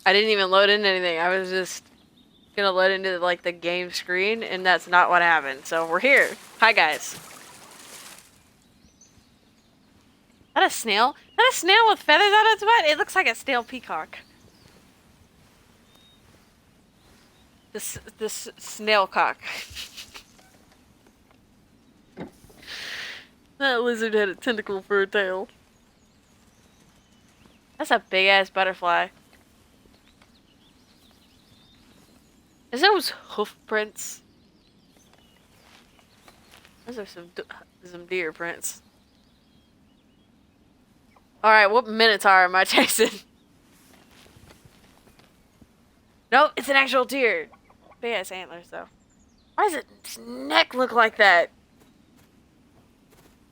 I didn't even load in anything. I was just gonna load into like the game screen, and that's not what happened. So we're here. Hi guys. Is that a snail? Is that a snail with feathers on its butt? It looks like a snail peacock. This snail cock. That lizard had a tentacle for a tail. That's a big ass butterfly. Is those hoof prints? Those are some deer prints. Alright, what minotaur am I chasing? Nope, it's an actual deer. Big ass antlers though. Why does its neck look like that?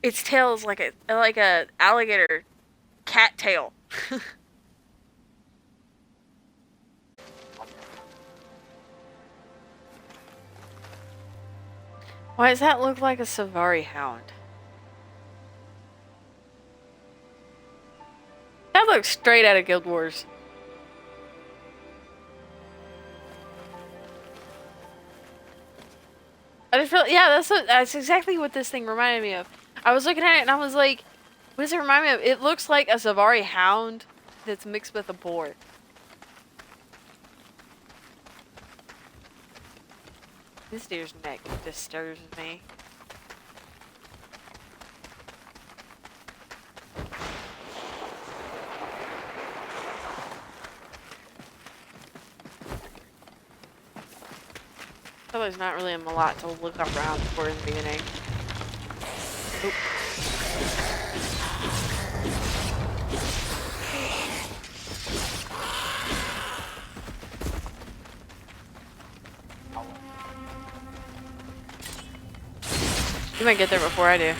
Its tail is like a alligator cat tail. Why does that look like a Savari hound? That looks straight out of Guild Wars. I just feel, yeah, that's exactly what this thing reminded me of. I was looking at it and I was like, what does it remind me of? It looks like a Savari hound that's mixed with a boar. This deer's neck disturbs me. So there's not really a lot to look around for in the beginning. Oop. You might get there before I do.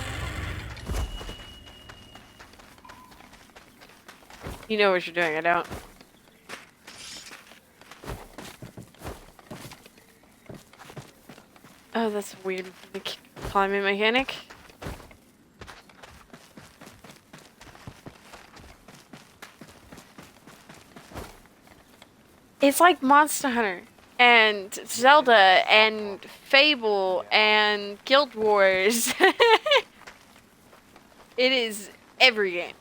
You know what you're doing, I don't. Oh, that's weird. The climbing mechanic. It's like Monster Hunter and Zelda and Fable and Guild Wars. It is every game.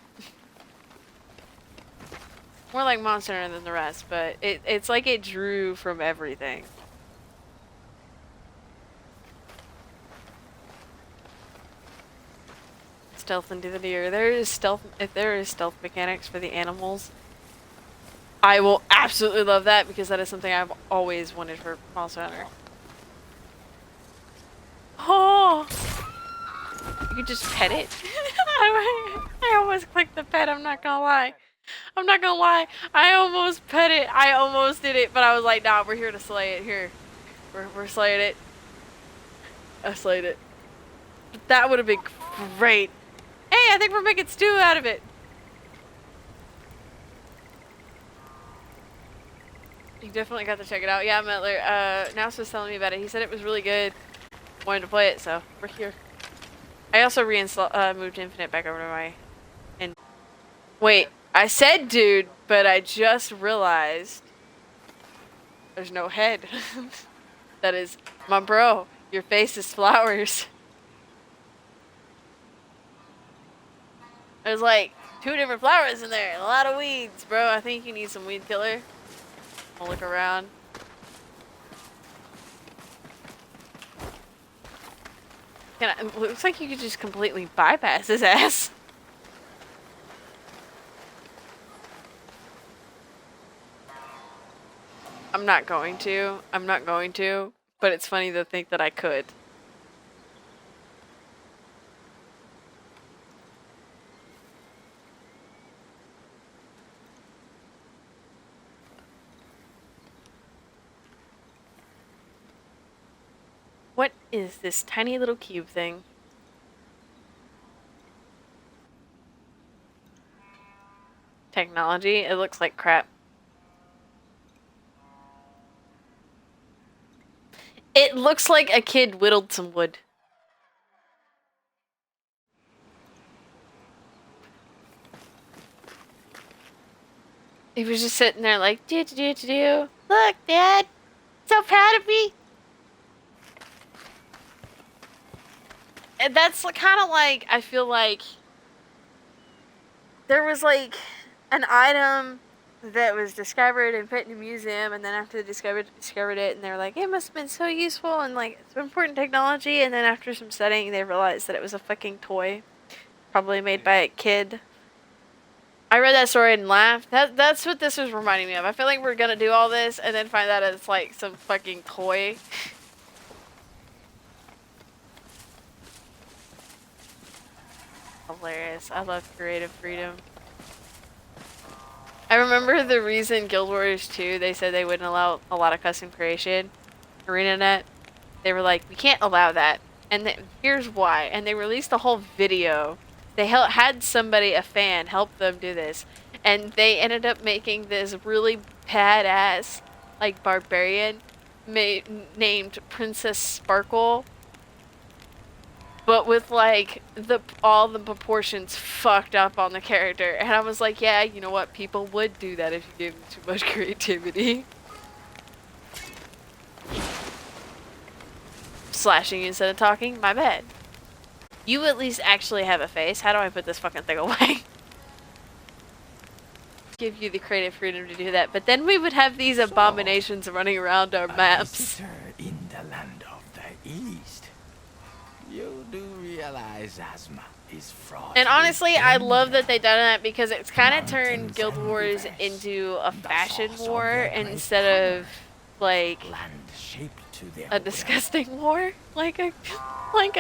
More like Monster Hunter than the rest, but it's like it drew from everything. Stealth into the deer. If there is stealth mechanics for the animals, I will absolutely love that because that is something I've always wanted for Monster Hunter. Oh! You could just pet it. I almost clicked the pet, I'm not gonna lie. I'm not gonna lie. I almost pet it. I almost did it, but I was like, nah, we're here to slay it. Here. We're slaying it. I slayed it. That would have been great. Hey, I think we're making stew out of it. You definitely got to check it out. Yeah, Metler. Mouse was telling me about it. He said it was really good. Wanted to play it, so we're here. I also moved Infinite back over to my... Wait, I said dude, but I just realized there's no head. That is, my bro, your face is flowers. There's like 2 different flowers in there, a lot of weeds, bro. I think you need some weed killer. I'll look around. It looks like you could just completely bypass his ass. I'm not going to, but it's funny to think that I could. What is this tiny little cube thing? Technology? It looks like crap. It looks like a kid whittled some wood. He was just sitting there like, do. Look, Dad, so proud of me. And that's kind of like, I feel like there was like an item that was discovered and put in a museum, and then after they discovered it, and they were like, it must have been so useful and like it's important technology, and then after some studying they realized that it was a fucking toy, probably made by a kid. I read that story and laughed. That's what this was reminding me of. I feel like we're gonna do all this and then find out it's like some fucking toy. Hilarious. I love creative freedom. I remember the reason Guild Wars 2, they said they wouldn't allow a lot of custom creation. ArenaNet, they were like, we can't allow that. And here's why. And they released a whole video. They had somebody, a fan, help them do this. And they ended up making this really badass, like, barbarian named Princess Sparkle. But with, like, all the proportions fucked up on the character. And I was like, yeah, you know what? People would do that if you gave them too much creativity. Slashing you instead of talking? My bad. You at least actually have a face. How do I put this fucking thing away? Give you the creative freedom to do that. But then we would have these abominations running around our maps. In the land of the East. You do realize Asma is fraud. And honestly, I love that they done that because it's kind of turned Guild Wars into a fashion war instead of like a disgusting war. Like a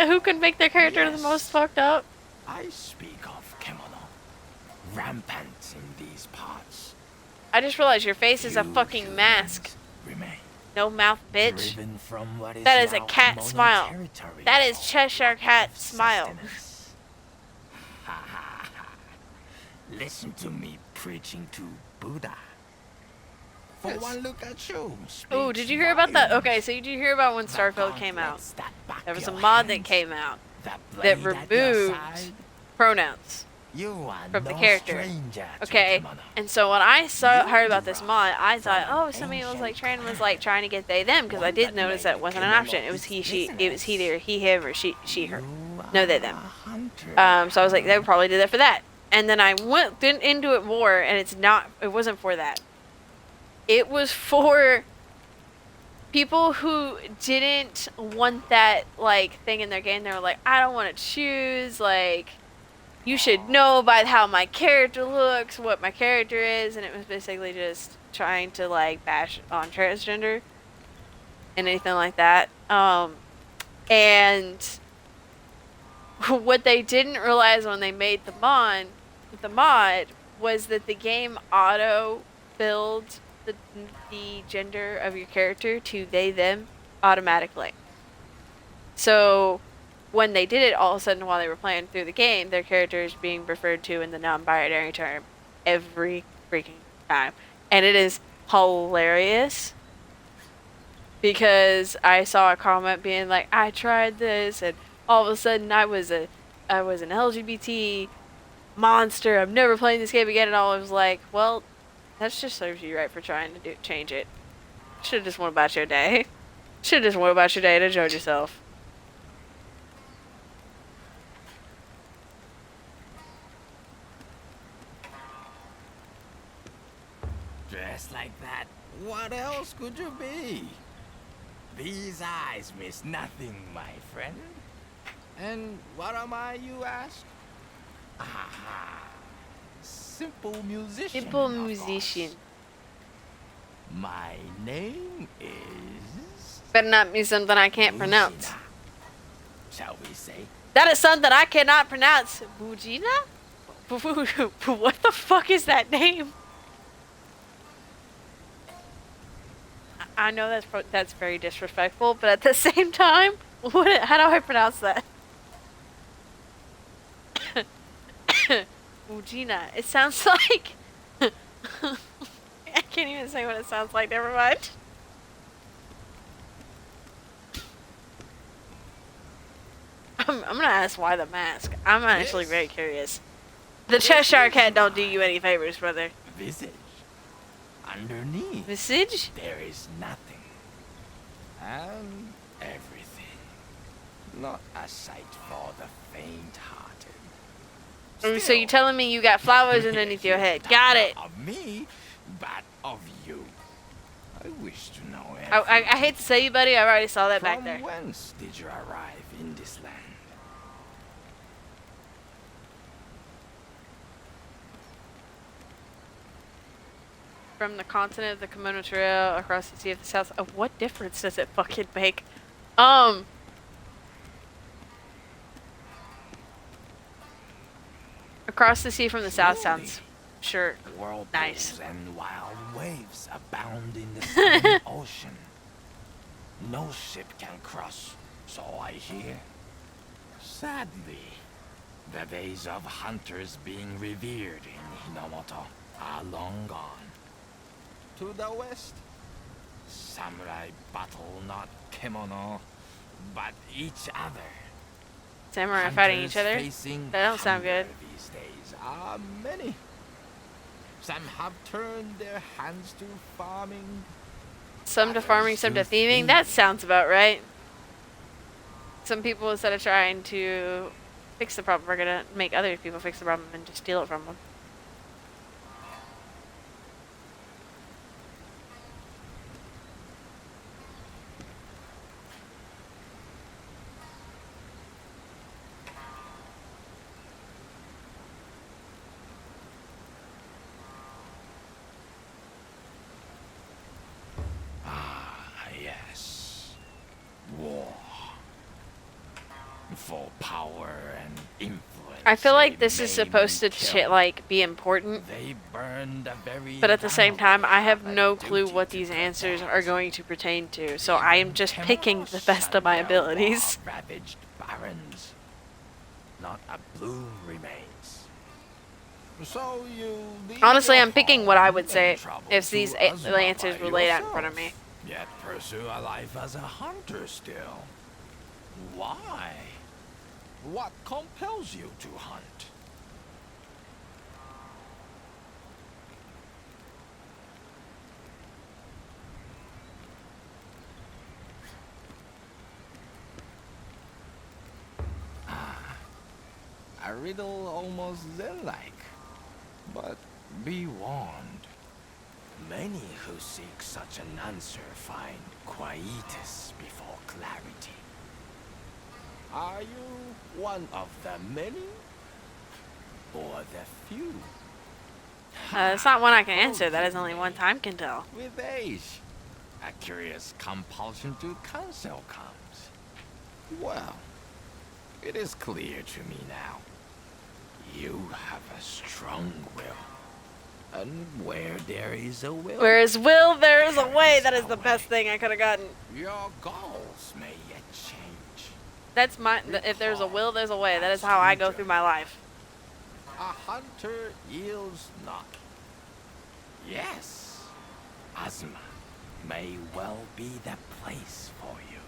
who can make their character the most fucked up. I speak of Kemono, rampant in these parts. I just realized your face is a fucking mask. No mouth, bitch. That is a cat smile. That is Cheshire Cat smile. Listen to me preaching to Buddha. For one look at you. Oh, did you hear about that? Okay, so did you hear about when Starfield came out? There was a mod that came out that removed pronouns from the character. Okay, and so when I heard about this mod, I thought, oh, somebody was like trying to get they them, because I did notice that wasn't an option. It was he, she. It was he, there, he, him, or she, her. No, they, them. So I was like, they would probably do that for that. And then I went into it more, and it wasn't for that. It was for people who didn't want that like thing in their game. They were like, I don't want to choose, like, you should know by how my character looks, what my character is, and it was basically just trying to like bash on transgender and anything like that. And what they didn't realize when they made the mod was that the game auto filled the gender of your character to they them automatically. So when they did it, all of a sudden while they were playing through the game, their character is being referred to in the non-binary term every freaking time. And it is hilarious because I saw a comment being like, I tried this and all of a sudden I was an LGBT monster, I'm never playing this game again, and I was like, well, that just serves you right for trying to change it. Should've just went about your day. Should've just went about your day and enjoyed yourself. Dressed like that, what else could you be? These eyes miss nothing, my friend. And what am I, you ask? Aha. Simple musician. Simple musician. My name is... Better not be something I can't pronounce. Shall we say? That is something I cannot pronounce. Bujina? What the fuck is that name? I know that's very disrespectful, but at the same time, how do I pronounce that? Ugina. It sounds like... I can't even say what it sounds like, never mind. I'm gonna ask why the mask. I'm actually very curious. The Cheshire Cat don't do you any favors, brother. Visage. underneath, Message? there is nothing. And everything. Not a sight for the faint-hearted. Oh, so you're telling me you got flowers underneath your head. Got it. Of me, but of you. I wish to know I hate to say you, buddy. I already saw that back there. From whence did you arrive in this land? From the continent of the Kimono Trail across the sea of the south. Oh, what difference does it fucking make? Across the sea from the south sounds sure nice. Whirlpools and wild waves abound in the stormy ocean. No ship can cross, so I hear. Sadly, the days of hunters being revered in Hinomoto are long gone. To the west, samurai battle not kimono, but each other. Samurai fighting each other? That don't sound good. These days are many. Some have turned their hands to farming. Some to farming, some to thieving? That sounds about right. Some people, instead of trying to fix the problem, are gonna make other people fix the problem and just steal it from them. For power and influence. I feel like this is supposed to like be important, they burned a very but at the same time, I have no clue what these answers are going to pertain to, so I am just picking the best of my abilities. Ravaged barrens, not a bloom remains. So you honestly, I'm picking what I would say if these answers were laid out in front of me. Yet pursue a life as a hunter still. Why? What compels you to hunt? A riddle almost zen-like. But be warned. Many who seek such an answer find quietus before clarity. Are you one of the many? Or the few? It's not one I can answer. That is only one time can tell. With age, a curious compulsion to counsel comes. Well, it is clear to me now. You have a strong will. And where there is a will... Where is will, there is a way. That is the best thing I could have gotten. Your goals may yet change. That's my... If there's a will, there's a way. That is how I go through my life. A hunter yields not. Yes, Azuma may well be the place for you.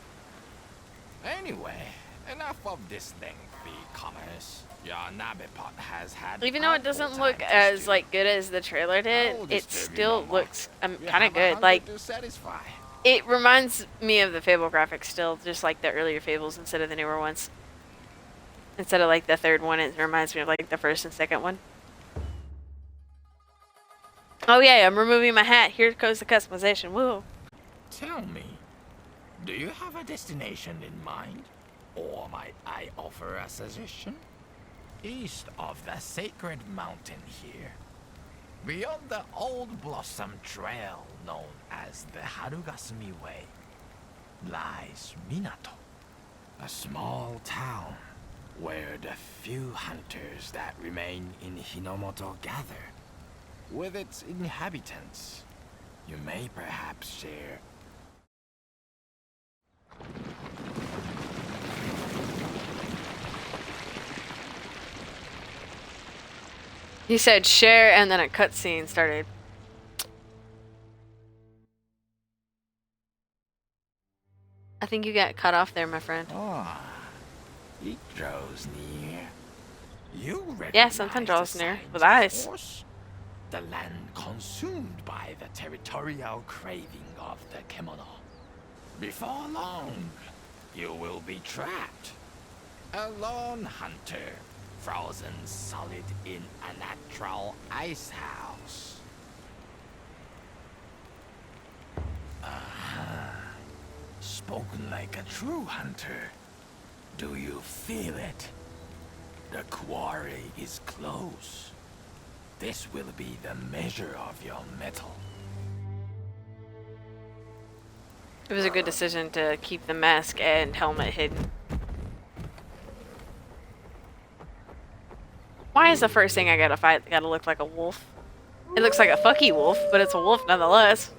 Anyway, enough of this lengthy commerce. Your Nabipot has had... Even though it doesn't look as like good as the trailer did, it still looks kind of good. Like, it reminds me of the Fable graphics still, just like the earlier Fables instead of the newer ones. Instead of like the third one, it reminds me of like the first and second one. Oh yeah, I'm removing my hat. Here goes the customization. Woo. Tell me, do you have a destination in mind? Or might I offer a suggestion? East of the sacred mountain here, beyond the old blossom trail known as the Harugasumi Way, lies Minato, a small town where the few hunters that remain in Hinomoto gather. With its inhabitants, you may perhaps share... He said share, and then a cutscene started. I think you got cut off there, my friend. Ah, it draws near. You yeah, something draws near with eyes. the land consumed by the territorial craving of the Kemono. Before long, you will be trapped. A lone hunter, frozen solid in a natural ice house. Spoken like a true hunter. Do you feel it? The quarry is close. This will be the measure of your mettle. It was a good decision to keep the mask and helmet hidden. Why is the first thing I gotta fight gotta look like a wolf? It looks like a fucky wolf, but it's a wolf nonetheless.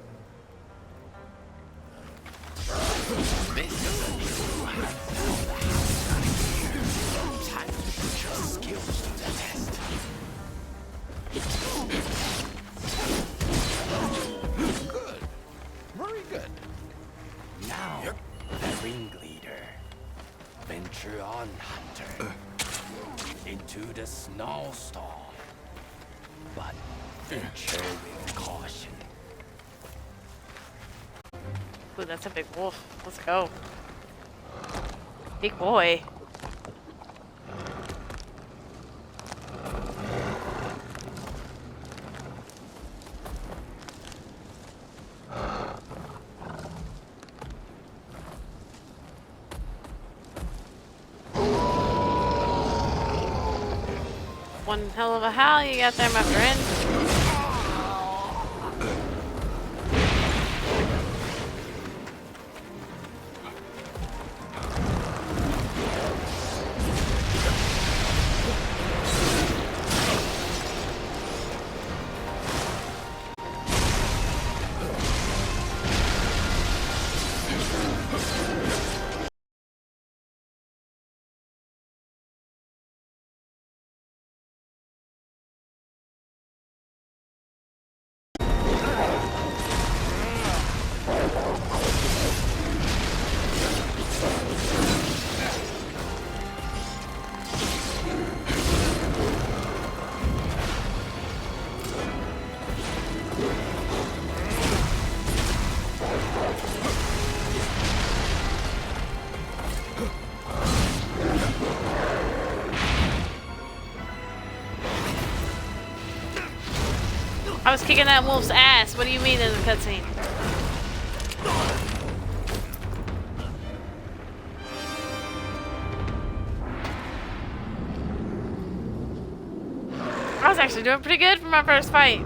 Good. Very good. Now, the ringleader. Venture on, hunter. Into the snowstorm. But venture with caution. Ooh, that's a big wolf. Let's go. Big boy. One hell of a howl you got there, my friend. I was kicking that wolf's ass. What do you mean in the cutscene? I was actually doing pretty good for my first fight.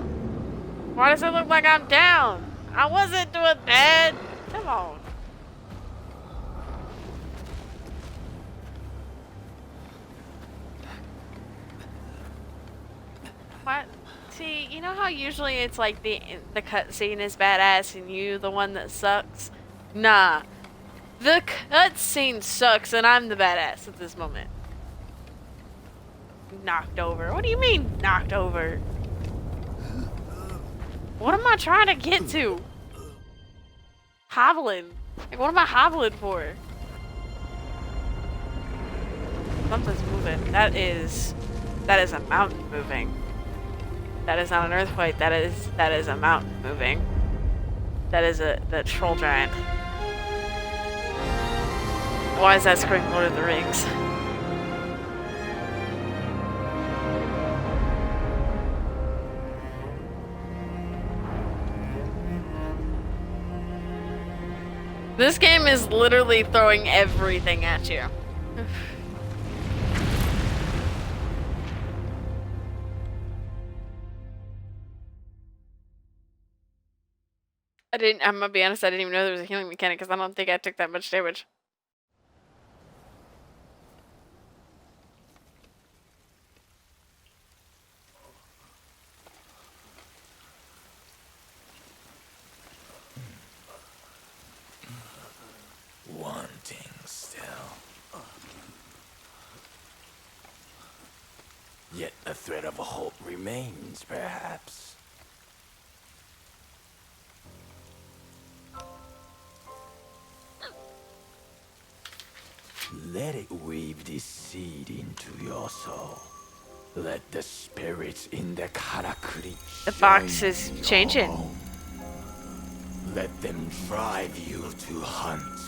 Why does it look like I'm down? I wasn't doing bad. Come on. What? See, you know how usually it's like the cutscene is badass and you the one that sucks? Nah. The cutscene sucks and I'm the badass at this moment. Knocked over. What do you mean, knocked over? What am I trying to get to? Hobbling. Like, what am I hobbling for? Something's moving. That is a mountain moving. That is not an earthquake. That is a mountain moving. That is the troll giant. Why is that screaming Lord of the Rings? This game is literally throwing everything at you. I'm gonna be honest, I didn't even know there was a healing mechanic because I don't think I took that much damage. Wanting still. Yet a thread of hope remains, perhaps. Let it weave this seed into your soul. Let the spirits in the karakuri The box is changing. Let them drive you to hunt.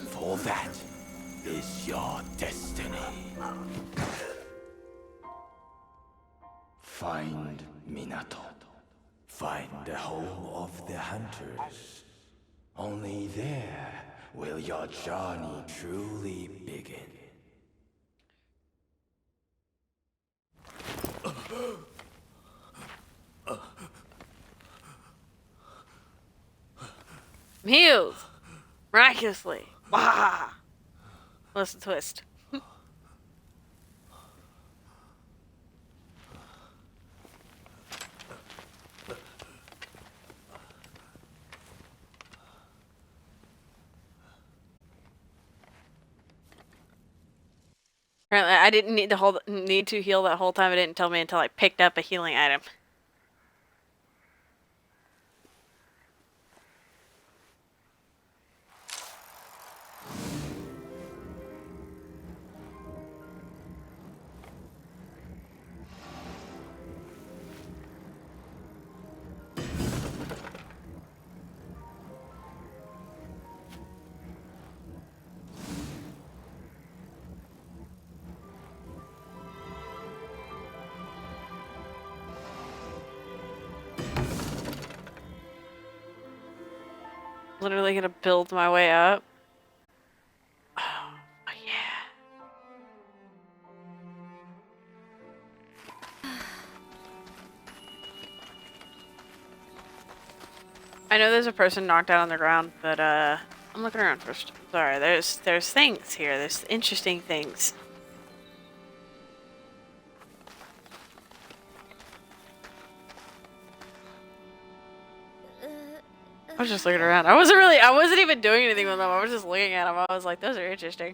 For that is your destiny. Find Minato. Find the home of the hunters. Only there will your journey truly begin. I'm healed! Miraculously. Wah! What's the twist? Apparently, I didn't need to heal that whole time. It didn't tell me until I picked up a healing item. Literally gonna build my way up. Oh yeah. I know there's a person knocked out on the ground, but I'm looking around first. Sorry, there's things here. There's interesting things. I was just looking around. I wasn't even doing anything with them. I was just looking at them. I was like, those are interesting.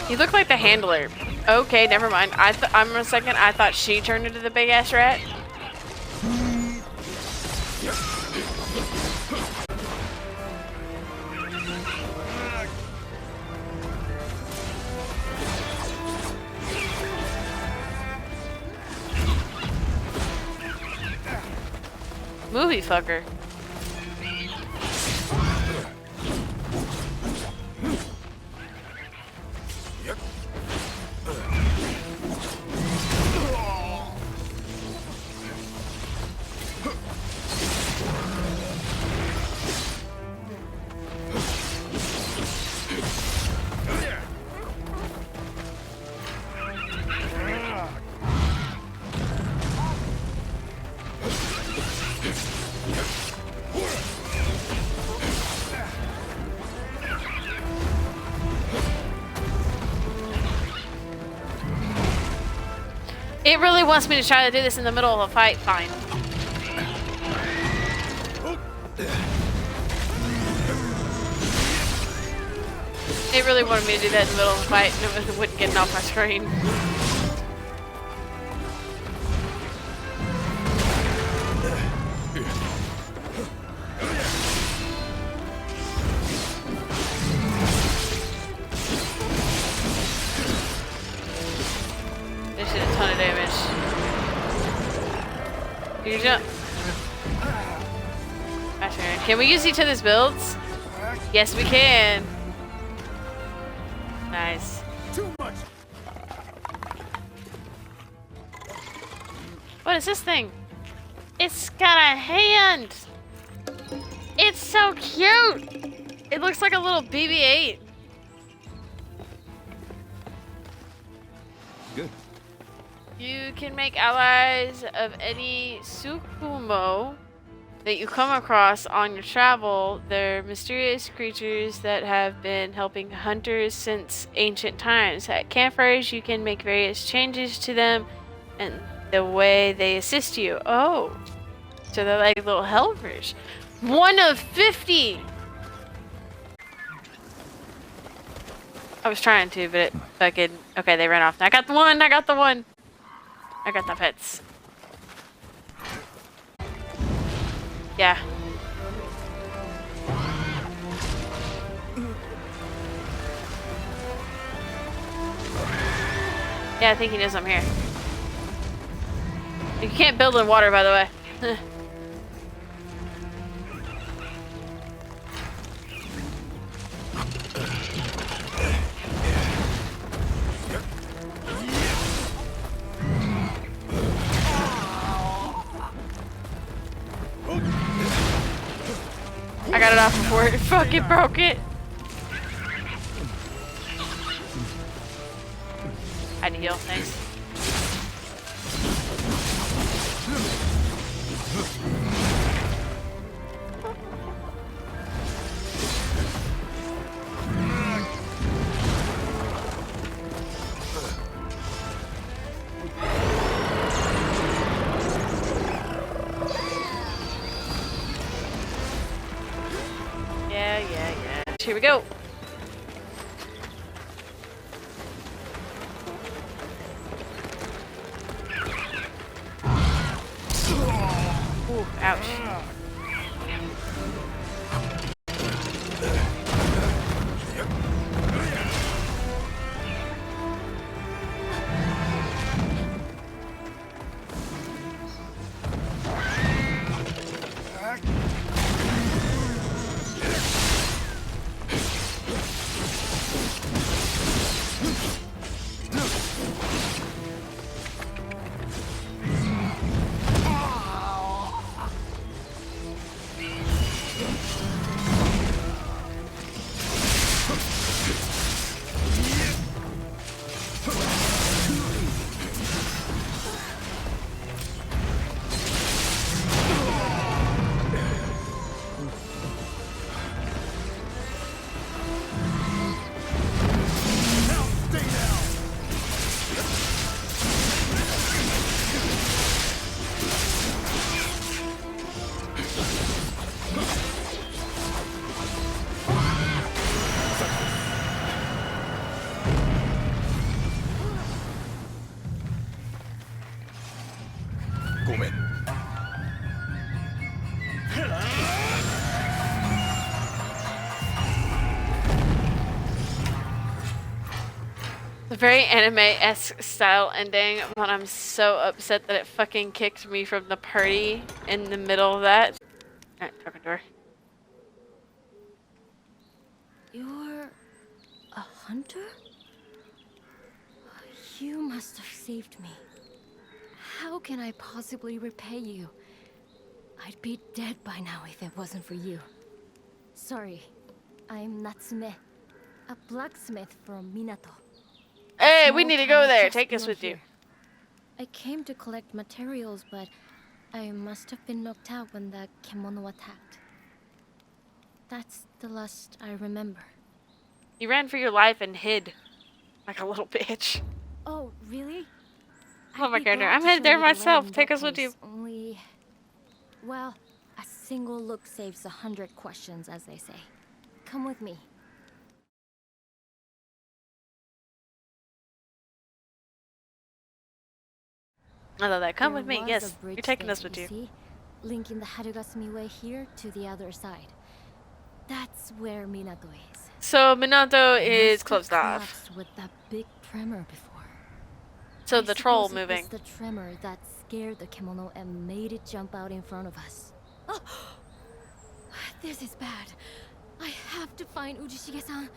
You look like the handler. Okay, never mind. I'm a second. I thought she turned into the big ass rat. Movie fucker. It really wants me to try to do this in the middle of a fight. Fine. It really wanted me to do that in the middle of a fight and it wouldn't get it off my screen. This did a ton of damage. Can you jump? My turn. Can we use each other's builds? Yes, we can. Nice. Too much. What is this thing? It's got a hand. It's so cute. It looks like a little BB-8. Good. You can make allies of any Sukumo that you come across on your travel. They're mysterious creatures that have been helping hunters since ancient times. At campfires, you can make various changes to them and the way they assist you. Oh, so they're like little helpers. 1 of 50! I was trying to, but it fucking... Okay, they ran off. I got the one! I got the one! I got the pets. Yeah. Yeah, I think he knows I'm here. You can't build in water, by the way. I got it off before it fucking broke it. I had to heal, thanks. Yeah. Here we go. Ooh, ouch. It's a very anime-esque style ending, but I'm so upset that it fucking kicked me from the party in the middle of that. Alright, open door. You're a hunter? You must have saved me. How can I possibly repay you? I'd be dead by now if it wasn't for you. Sorry, I'm Natsume, a blacksmith from Minato. Hey, we need to go there. Take us with you. I came to collect materials, but I must have been knocked out when that kemono attacked. That's the last I remember. You ran for your life and hid like a little bitch. Oh, really? Oh my god, I'm headed there myself. Take us with you. Only, well, a single look saves 100 questions, as they say. Come with me. I love that. Come with me. There was Yes, a bridge you're taking there, us with you. See? Linking the Harugasumi Way here to the other side. That's where Minato is. So Minato It is must have closed off. collapsed with that big tremor before. So I the troll suppose moving. It was the tremor that scared the kemono and made it jump out in front of us. Oh, this is bad. I have to find Ujishige-san.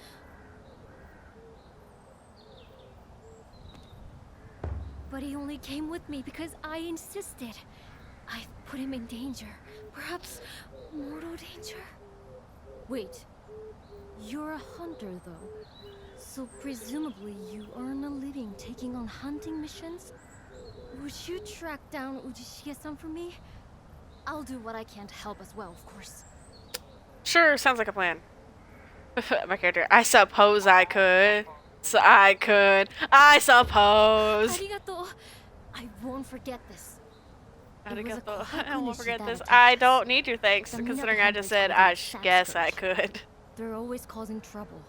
But he only came with me because I insisted. I've put him in danger. Perhaps mortal danger? Wait. You're a hunter, though. So presumably you earn a living taking on hunting missions? Would you track down Ujishige-san for me? I'll do what I can to help as well, of course. Sure, sounds like a plan. My character. I suppose I could. So I suppose. Arigato. I won't forget this. Arigato. I won't forget this. I don't need your thanks, considering I just said I guess I could. They're always causing trouble.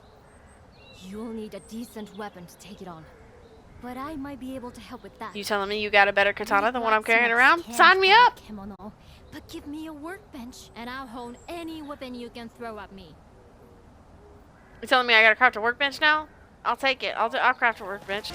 You'll need a decent weapon to take it on. But I might be able to help with that. You telling me you got a better katana than what I'm carrying Blacksmiths around? can't Sign me fight up! Kemono, but give me a workbench, and I'll hone any weapon you can throw at me. You telling me I gotta craft a workbench now? I'll take it. I'll craft a workbench.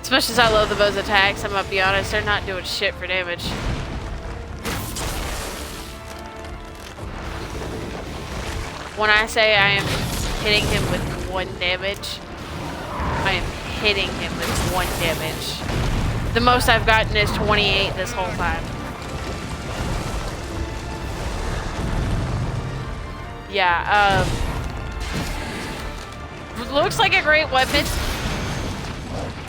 As much as I love the bow's attacks, I'm gonna be honest, they're not doing shit for damage. When I say I am hitting him with 1 damage, I am hitting him with 1 damage. The most I've gotten is 28 this whole time. Yeah, looks like a great weapon.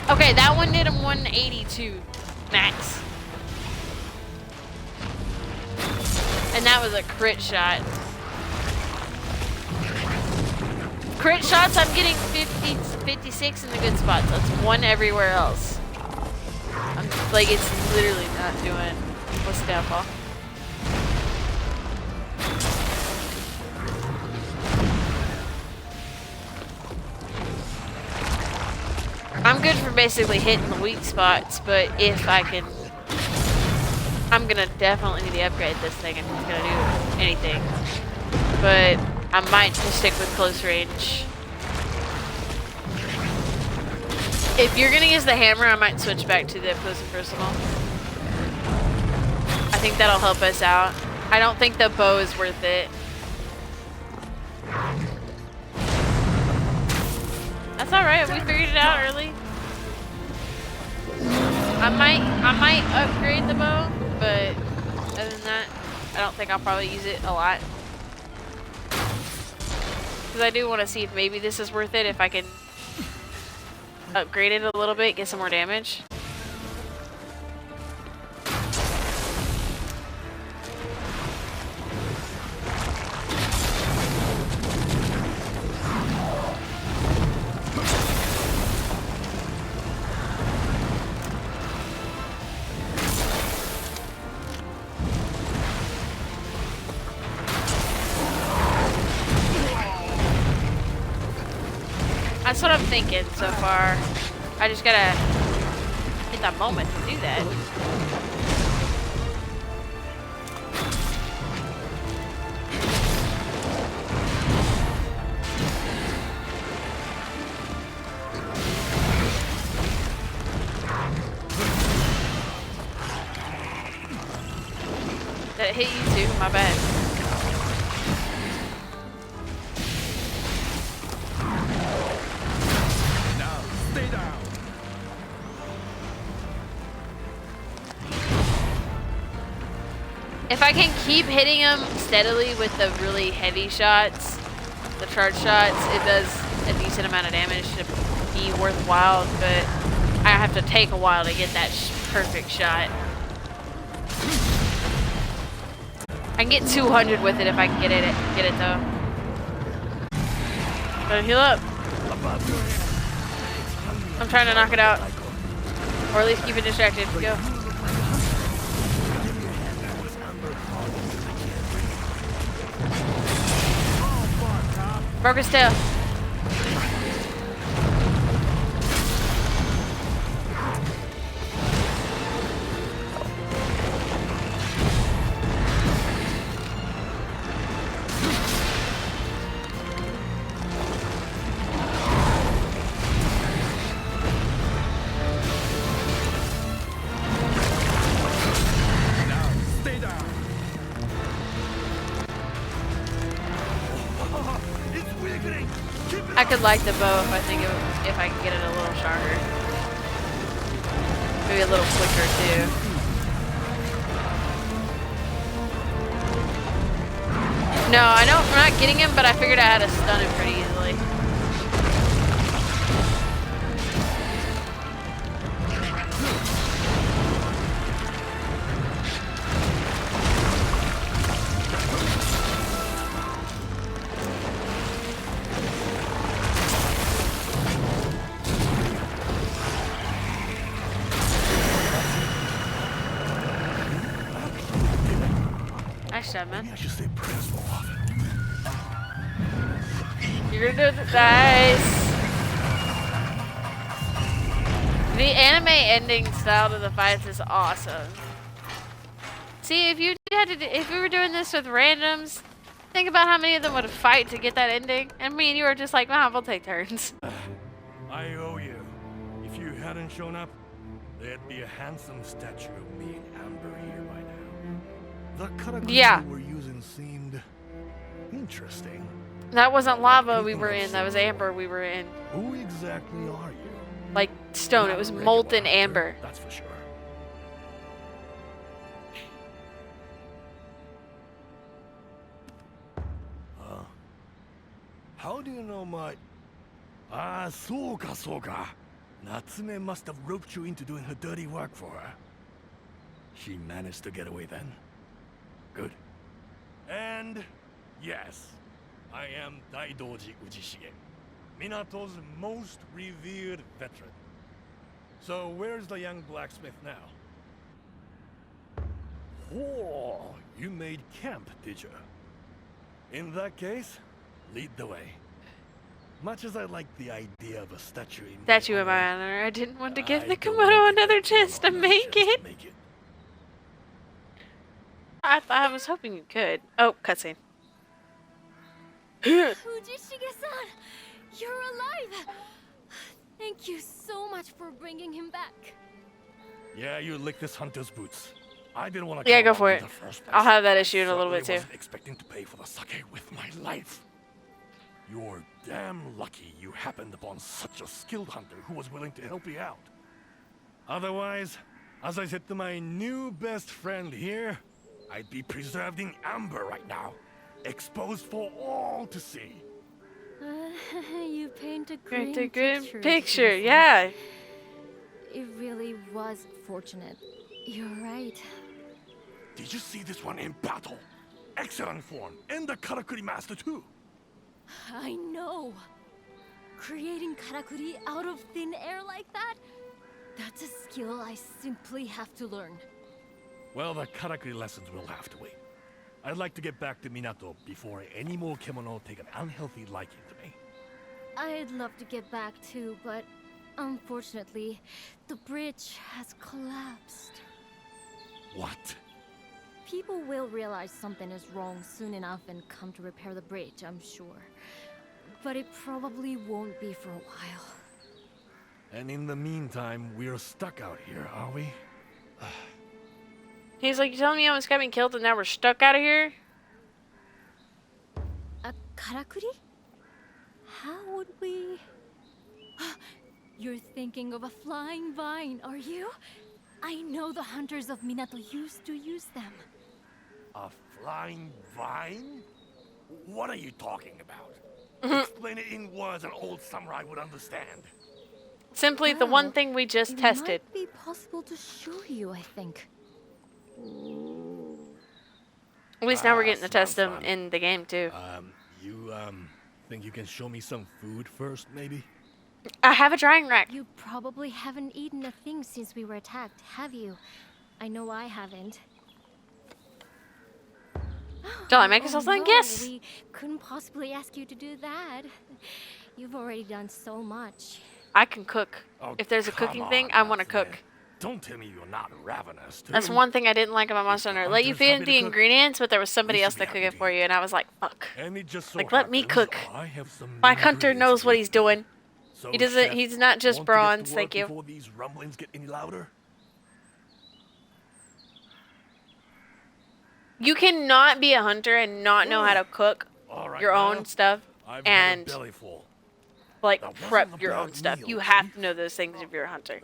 Okay, that one did him 182 max. And that was a crit shot. Crit shots, I'm getting 50, 56 in the good spots. That's 1 everywhere else. Like, it's literally not doing what's downfall. I'm good for basically hitting the weak spots, but if I can, I'm gonna definitely need to upgrade this thing if it's gonna do anything. But I might just stick with close range. If you're gonna use the hammer, I might switch back to the up close and personal. I think that'll help us out. I don't think the bow is worth it. That's alright, we figured it out early. I might upgrade the bow, but other than that, I don't think I'll probably use it a lot. Because I do want to see if maybe this is worth it, if I can upgrade it a little bit, get some more damage. That's what I'm thinking so far. I just gotta hit that moment to do that. Did it hit you too? My bad. If I can keep hitting him steadily with the really heavy shots, the charge shots, it does a decent amount of damage to be worthwhile, but I have to take a while to get that perfect shot. I can get 200 with it if I can get it though. Gotta heal up. I'm trying to knock it out, or at least keep it distracted. Go. Broke his tail. I could like the bow if I think if I can get it a little stronger. Maybe a little quicker too. No, I know I'm not getting him, but I figured out how to stun him pretty easily. Nice job, man. I should say prayers more often. You're gonna do it, nice. The anime ending style to the fights is awesome. See, if you had to, if we were doing this with randoms, think about how many of them would fight to get that ending. And me and you were just like, nah, we'll take turns. I owe you. If you hadn't shown up, there'd be a handsome statue of me and Amber here by now. The karakuri Yeah. you were using seemed interesting. That wasn't lava we were in. That was amber we were in. Who exactly are you? Like stone. Not It was a regular molten hunter, amber. That's for sure. How do you know my... Ah, soka. Natsume must have roped you into doing her dirty work for her. She managed to get away then. Good. And yes, I am Daidoji Ujishige, Minato's most revered veteran. So where's the young blacksmith now? Oh, you made camp, did you? In that case, lead the way. Much as I like the idea of a statue in My honor. I didn't want to give Nakamoto another chance to make it. I was hoping you could. Oh, cutscene. Fujishige-san, you're alive! Thank you so much for bringing him back. Yeah, you licked this hunter's boots. I didn't want to. Yeah, go for it. I'll have that issue in a little bit too. Wasn't expecting to pay for the sake with my life. You're damn lucky you happened upon such a skilled hunter who was willing to help you out. Otherwise, as I said to my new best friend here, I'd be preserved in amber right now, exposed for all to see. You paint a Great great picture. picture. Yeah. It really was fortunate. You're right. Did you see this one in battle? Excellent form, and the karakuri master too. I know. Creating karakuri out of thin air like that? That's a skill I simply have to learn. Well, the karakuri lessons will have to wait. I'd like to get back to Minato before any more kimono take an unhealthy liking to me. I'd love to get back too, but unfortunately, the bridge has collapsed. What? People will realize something is wrong soon enough and come to repair the bridge, I'm sure. But it probably won't be for a while. And in the meantime, we're stuck out here, are we? He's like, you telling me I almost got me killed and now we're stuck out of here? A karakuri? How would we... You're thinking of a flying vine, are you? I know the hunters of Minato used to use them. A flying vine? What are you talking about? Explain it in words an old samurai would understand. Simply the one thing we just tested. It might be possible to show you, I think. At least now we're getting to sounds test them fun. in the game too. You think you can show me some food first, maybe? I have a drying rack. You probably haven't eaten a thing since we were attacked, have you? I know I haven't. Shall I make us all something? No, Yes. we couldn't possibly ask you to do that. You've already done so much. I can cook. Oh, If there's a come cooking on, thing, I want to Natsume. cook. Don't tell me you're not ravenous, too. That's one thing I didn't like about Monster Hunter. Let you Hunters feed happy in to the cook? ingredients, but there was somebody We else should be that could happy it to for you, and I was like, fuck. And it just so Like, let me happens cook. I have some My new hunter ingredients knows what for he's you. doing. So, He doesn't. chef, He's not just want to get to bronze. work Thank you. Before these rumblings get any louder? You cannot be a hunter and not know how to cook All right, your now, own stuff I've and had a belly full. like That wasn't prep a your bad own stuff. meal, You have Chief. to know those things if you're a hunter.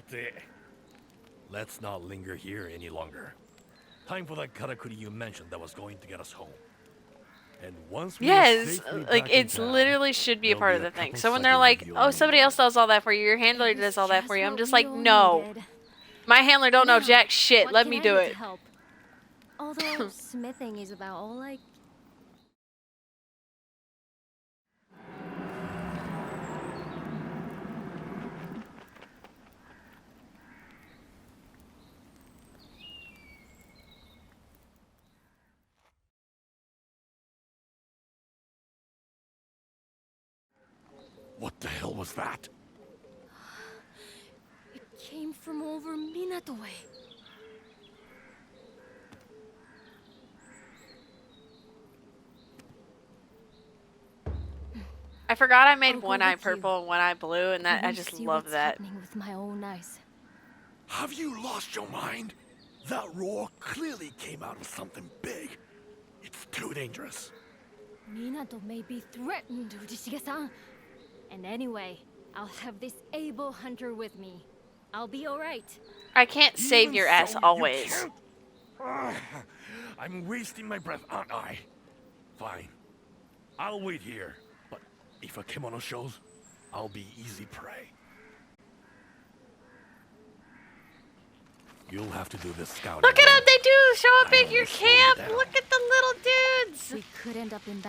Sate. Let's not linger here any longer. Time for that karakuri you mentioned that was going to get us home. And once we are Yes, safely like back in it's town, literally should be a there'll part be of the a thing. couple So when they're second like, review "Oh, on somebody you. else does all that for you. Your handler It was does all that just for you." I'm what just we like, all "No, needed. my handler don't know Now, jack shit. what Let can me I do to it." help? Although smithing is about all I... What the hell was that? It came from over Minato way. I I forgot I made I'll go one eye with you. purple and one eye blue, and that I want to just see love what's that. happening with my own eyes. Have you lost your mind? That roar clearly came out of something big. It's too dangerous. Minato may be threatened, Urishige-san. And anyway, I'll have this able hunter with me. I'll be alright. I can't save Even your ass so, you always. can't- Ah, I'm wasting my breath, aren't I? Fine. I'll wait here. But if a kimono shows, I'll be easy prey. You'll have to do this scouting. Look at them, alone. they do show up I at don't your wanna slow you camp. down. Look at the little dudes. We could end up in bad